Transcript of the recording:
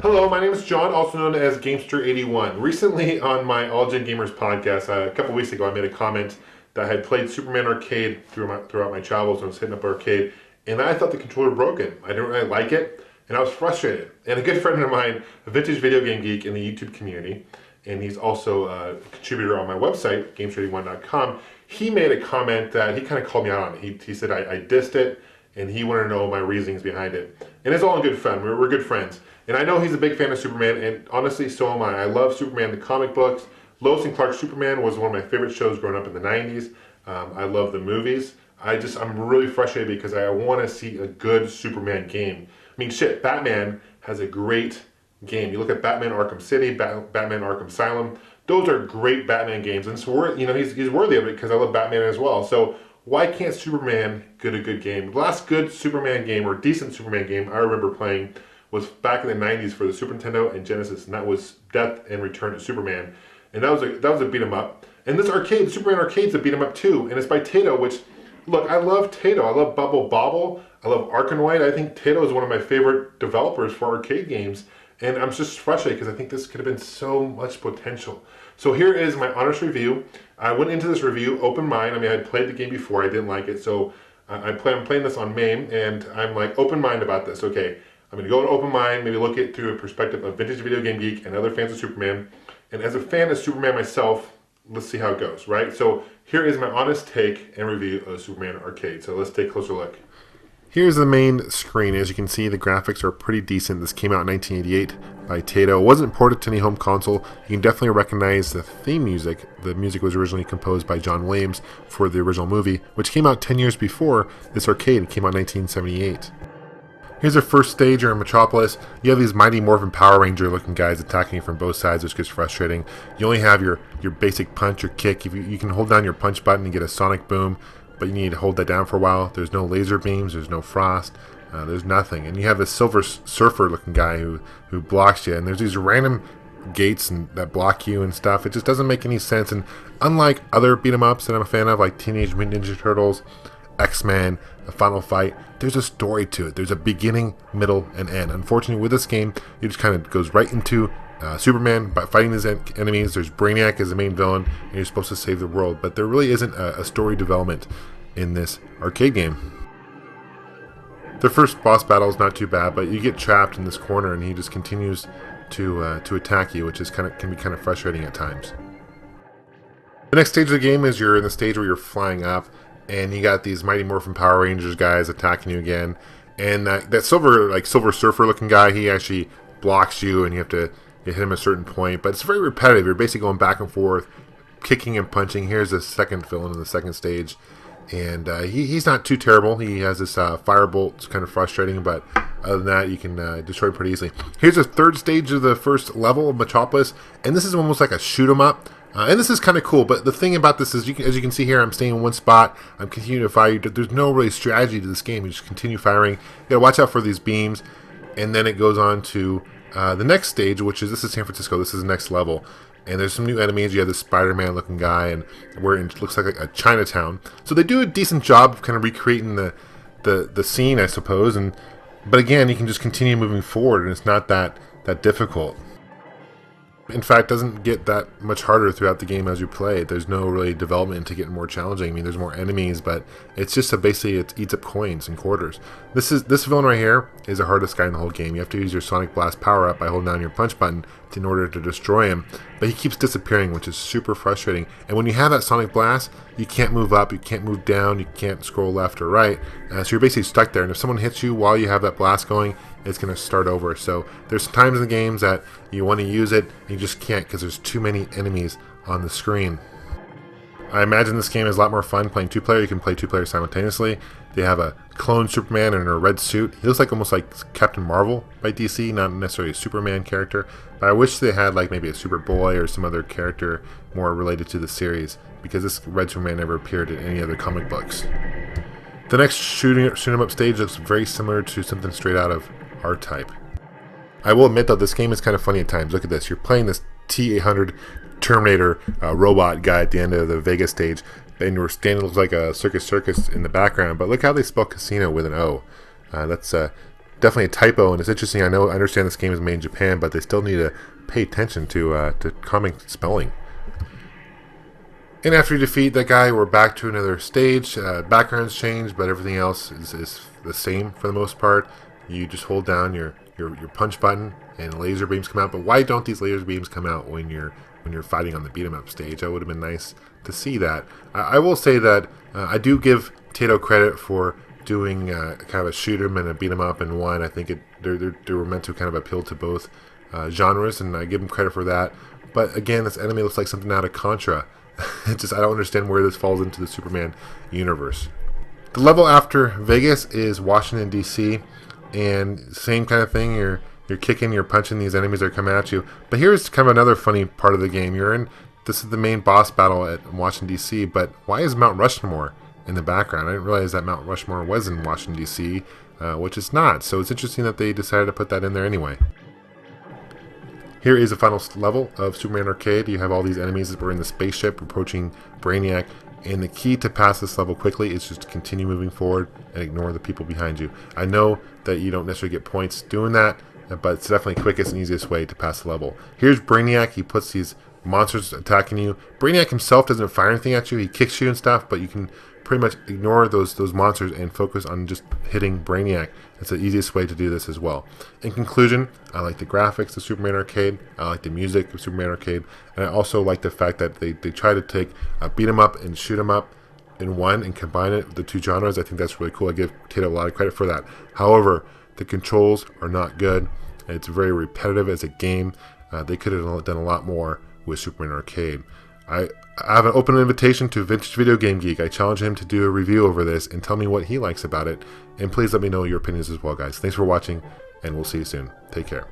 Hello, my name is John, also known as Gamester81. Recently on my Allgengamers podcast, a couple weeks ago, I made a comment that I had played Superman Arcade throughout my travels when I was hitting up arcade, and I thought the controller broken. I didn't really like it, and I was frustrated. And a good friend of mine, a vintage video game geek in the YouTube community, and he's also a contributor on my website, Gamester81.com, he made a comment that he kind of called me out on it. He said I dissed it, and he wanted to know my reasonings behind it. And it's all in good fun. We're good friends. And I know he's a big fan of Superman, and honestly, so am I. I love Superman, the comic books. Lois and Clark's Superman was one of my favorite shows growing up in the 90s. I love the movies. I'm really frustrated because I want to see a good Superman game. I mean, shit, Batman has a great game. You look at Batman Arkham City, Batman Arkham Asylum. Those are great Batman games, and so he's worthy of it because I love Batman as well. So why can't Superman get a good game? The last good Superman game, or decent Superman game I remember playing, was back in the 90s for the Super Nintendo and Genesis, and that was Death and Return of Superman. And that was a beat 'em up. And this arcade, Superman Arcade's a beat 'em up too, and it's by Taito, which, look, I love Taito. I love Bubble Bobble. I love Arkanoid. I think Taito is one of my favorite developers for arcade games, and I'm just frustrated because I think this could have been so much potential. So here is my honest review. I went into this review open mind. I mean, I had played the game before. I didn't like it, so I'm playing this on MAME, and I'm like open mind about this. Okay, I'm going to go in open mind, maybe look at it through a perspective of vintage video game geek and other fans of Superman. And as a fan of Superman myself, let's see how it goes, right? So here is my honest take and review of Superman Arcade. So let's take a closer look. Here's the main screen. As you can see, the graphics are pretty decent. This came out in 1988 by Taito. It wasn't ported to any home console. You can definitely recognize the theme music. The music was originally composed by John Williams for the original movie, which came out 10 years before this arcade. It came out in 1978. Here's the first stage. You're in Metropolis. You have these Mighty Morphin Power Ranger looking guys attacking you from both sides, which gets frustrating. You only have your basic punch or kick. If you can hold down your punch button and get a sonic boom, but you need to hold that down for a while. There's no laser beams, there's no frost, there's nothing. And you have this Silver Surfer looking guy who blocks you, and there's these random gates that block you and stuff. It just doesn't make any sense. And unlike other beat 'em ups that I'm a fan of, like Teenage Mutant Ninja Turtles, X-Men, The Final Fight, there's a story to it. There's a beginning, middle, and end. Unfortunately, with this game, it just kind of goes right into Superman by fighting his enemies. There's Brainiac as the main villain, and you're supposed to save the world. But there really isn't a story development in this arcade game. The first boss battle is not too bad, but you get trapped in this corner, and he just continues to attack you, which can be kind of frustrating at times. The next stage of the game is you're in the stage where you're flying up, and you got these Mighty Morphin Power Rangers guys attacking you again. And that Silver Surfer looking guy, he actually blocks you, and you have to hit him at a certain point. But it's very repetitive. You're basically going back and forth, kicking and punching. Here's the second villain in the second stage. And he's not too terrible. He has this firebolt. It's kind of frustrating, but other than that, you can destroy it pretty easily. Here's the third stage of the first level of Metropolis, and this is almost like a shoot 'em up. And this is kind of cool, but the thing about this is, as you can see here, I'm staying in one spot. I'm continuing to fire. There's no really strategy to this game. You just continue firing. You gotta watch out for these beams, and then it goes on to the next stage, this is San Francisco. This is the next level, and there's some new enemies. You have this Spider-Man looking guy, and it looks like a Chinatown. So they do a decent job of kind of recreating the scene, I suppose. But again, you can just continue moving forward, and it's not that difficult. In fact, it doesn't get that much harder throughout the game as you play. There's no really development to get more challenging. I mean, there's more enemies, but it's just basically it eats up coins and quarters. This villain right here is the hardest guy in the whole game. You have to use your Sonic Blast power-up by holding down your punch button in order to destroy him. But he keeps disappearing, which is super frustrating. And when you have that Sonic Blast, you can't move up, you can't move down, you can't scroll left or right. So you're basically stuck there. And if someone hits you while you have that blast going, it's going to start over. So there's times in the games that you want to use it, and you just can't because there's too many enemies on the screen. I imagine this game is a lot more fun playing two-player. You can play two players simultaneously. They have a clone Superman in a red suit. He looks like almost like Captain Marvel by DC, not necessarily a Superman character. But I wish they had like maybe a Superboy or some other character more related to the series, because this red Superman never appeared in any other comic books. The next shoot 'em up stage looks very similar to something straight out of R-Type. I will admit though, this game is kind of funny at times. Look at this. You're playing this T-800 Terminator robot guy at the end of the Vegas stage, and you're standing, looks like a circus in the background, but look how they spell casino with an O. That's definitely a typo, and it's interesting. I understand this game is made in Japan, but they still need to pay attention to common spelling. And after you defeat that guy, we're back to another stage. Backgrounds change, but everything else is the same for the most part. You just hold down your punch button, and laser beams come out. But why don't these laser beams come out when you're fighting on the beat 'em up stage? That would have been nice to see that. I will say that I do give Tato credit for doing kind of a shoot 'em and a beat 'em up in one. I think they were meant to kind of appeal to both genres, and I give him credit for that. But again, this enemy looks like something out of Contra. I don't understand where this falls into the Superman universe. The level after Vegas is Washington, D.C., and same kind of thing. You're kicking, you're punching these enemies that are coming at you. But here's kind of another funny part of the game. This is the main boss battle at Washington, D.C., but why is Mount Rushmore in the background? I didn't realize that Mount Rushmore was in Washington, D.C., which it's not. So it's interesting that they decided to put that in there anyway. Here is the final level of Superman Arcade. You have all these enemies that were in the spaceship approaching Brainiac, and the key to pass this level quickly is just to continue moving forward and ignore the people behind you. I know that you don't necessarily get points doing that, but it's definitely the quickest and easiest way to pass the level. Here's Brainiac. He puts these monsters attacking you. Brainiac himself doesn't fire anything at you. He kicks you and stuff, but you can pretty much ignore those monsters and focus on just hitting Brainiac. It's the easiest way to do this as well. In conclusion, I like the graphics of Superman Arcade. I like the music of Superman Arcade. And I also like the fact that they try to take beat 'em up and shoot 'em up in one and combine it with the two genres. I think that's really cool. I give Tato a lot of credit for that. However, the controls are not good. It's very repetitive as a game. They could have done a lot more with Superman Arcade. I have an open invitation to Vintage Video Game Geek. I challenge him to do a review over this and tell me what he likes about it. And please let me know your opinions as well, guys. Thanks for watching, and we'll see you soon. Take care.